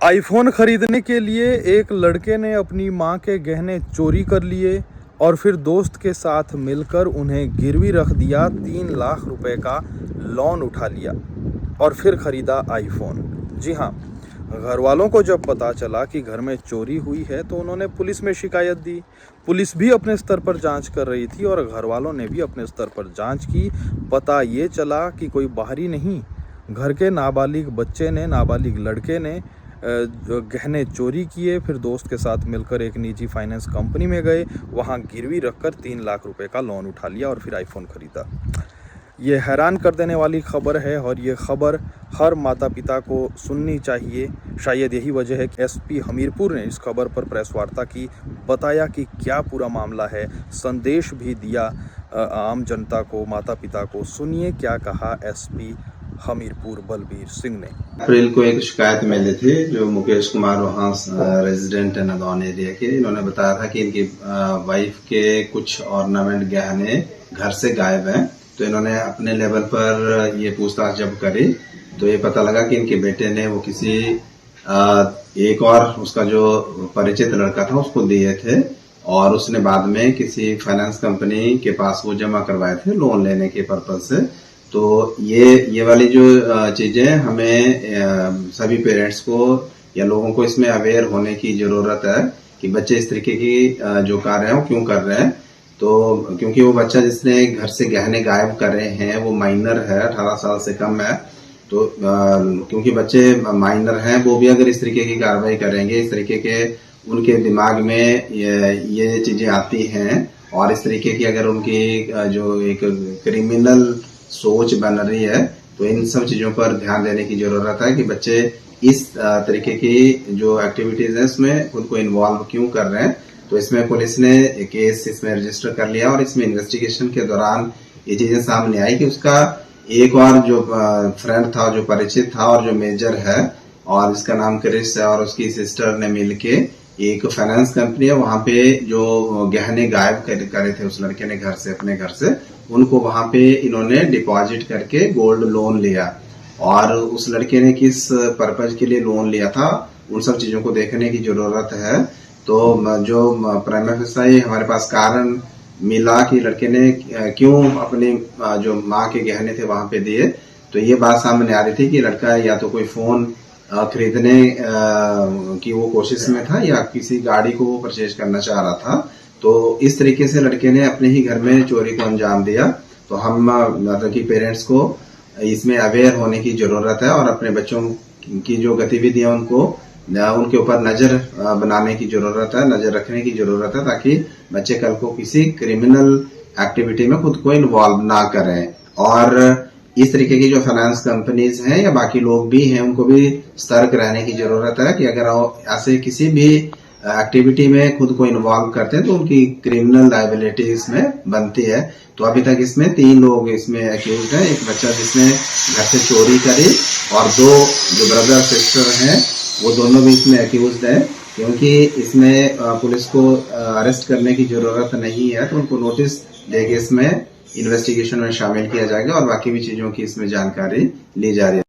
IPhone खरीदने के लिए एक लड़के ने अपनी मां के गहने चोरी कर लिए और फिर दोस्त के साथ मिलकर उन्हें गिरवी रख दिया। 3 लाख रुपए का लोन उठा लिया और फिर खरीदा आईफोन। जी हाँ, घर वालों को जब पता चला कि घर में चोरी हुई है तो उन्होंने पुलिस में शिकायत दी। पुलिस भी अपने स्तर पर जांच कर रही थी और घर वालों ने भी अपने स्तर पर जांच की। पता ये चला कि कोई बाहरी नहीं, घर के नाबालिग बच्चे ने, नाबालिग लड़के ने गहने चोरी किए। फिर दोस्त के साथ मिलकर एक निजी फाइनेंस कंपनी में गए, वहां गिरवी रखकर 3 लाख रुपए का लोन उठा लिया और फिर आईफोन खरीदा। ये हैरान कर देने वाली खबर है और ये खबर हर माता पिता को सुननी चाहिए। शायद यही वजह है कि एसपी हमीरपुर ने इस खबर पर प्रेस वार्ता की, बताया कि क्या पूरा मामला है, संदेश भी दिया आम जनता को, माता पिता को। सुनिए क्या कहा एसपी हमीरपुर बलबीर सिंह ने। अप्रैल को एक शिकायत मिली थी जो मुकेश कुमार वहाँ रेजिडेंट है नदौन एरिया के। इन्होंने बताया था कि इनकी वाइफ के कुछ ऑर्नामेंट गहने घर से गायब हैं। तो इन्होंने अपने लेवल पर ये पूछताछ जब करी तो ये पता लगा कि इनके बेटे ने वो किसी एक और उसका जो परिचित लड़का था उसको दिए थे और उसने बाद में किसी फाइनेंस कंपनी के पास वो जमा करवाए थे लोन लेने के पर्पज से। तो ये वाली जो चीजें हमें सभी पेरेंट्स को या लोगों को इसमें अवेयर होने की जरूरत है कि बच्चे इस तरीके की जो कार्य है वो क्यों कर रहे हैं। तो क्योंकि वो बच्चा जिसने घर से गहने गायब कर रहे हैं वो माइनर है, 18 साल से कम है। तो क्योंकि बच्चे माइनर हैं, वो भी अगर इस तरीके की कार्रवाई करेंगे, इस तरीके के उनके दिमाग में ये चीजें आती हैं और इस तरीके की अगर उनकी जो एक क्रिमिनल सोच बन रही है तो इन सब चीजों पर ध्यान देने की जरूरत है कि बच्चे इस तरीके की जो एक्टिविटीज है इसमें खुद को इन्वॉल्व क्यों कर रहे हैं। तो इसमें पुलिस ने केस इसमें रजिस्टर कर लिया और इसमें इन्वेस्टिगेशन के दौरान ये चीजें सामने आई कि उसका एक और जो फ्रेंड था, जो परिचित था और जो मेजर है और जिसका नाम क्रिस है और उसकी सिस्टर ने मिलके एक फाइनेंस कंपनी है वहां पे जो गहने गायब करे थे उस लड़के ने घर से, अपने घर से, उनको वहां पे इन्होंने डिपॉजिट करके गोल्ड लोन लिया। और उस लड़के ने किस पर्पज के लिए लोन लिया था उन सब चीजों को देखने की जरूरत है। तो जो प्राइमा फेसाई हमारे पास कारण मिला कि लड़के ने क्यों अपनी जो माँ के गहने थे वहां पे दिए, तो ये बात सामने आ रही थी कि लड़का या तो कोई फोन खरीदने की वो कोशिश में था या किसी गाड़ी को वो परचेज करना चाह रहा था। तो इस तरीके से लड़के ने अपने ही घर में चोरी को अंजाम दिया। तो हम मतलब कि पेरेंट्स को इसमें अवेयर होने की जरूरत है और अपने बच्चों की जो गतिविधियां उनके ऊपर नजर बनाने की जरूरत है, नजर रखने की जरूरत है, ताकि बच्चे कल को किसी क्रिमिनल एक्टिविटी में खुद को इन्वॉल्व ना करें। और इस तरीके की जो फाइनेंस कंपनीज हैं या बाकी लोग भी हैं उनको भी सतर्क रहने की जरूरत है कि अगर ऐसे किसी भी एक्टिविटी में खुद को इन्वॉल्व करते हैं तो उनकी क्रिमिनल लायबिलिटी इसमें बनती है। तो अभी तक इसमें 3 लोग इसमें एक्यूज हैं, एक बच्चा जिसने घर से चोरी करी और 2 जो ब्रदर सिस्टर हैं वो दोनों भी इसमें एक्यूज हैं। क्योंकि इसमें पुलिस को अरेस्ट करने की जरूरत नहीं है तो उनको नोटिस देके इसमें इन्वेस्टिगेशन में शामिल किया जाएगा और बाकी भी चीजों की इसमें जानकारी ली जा रही है।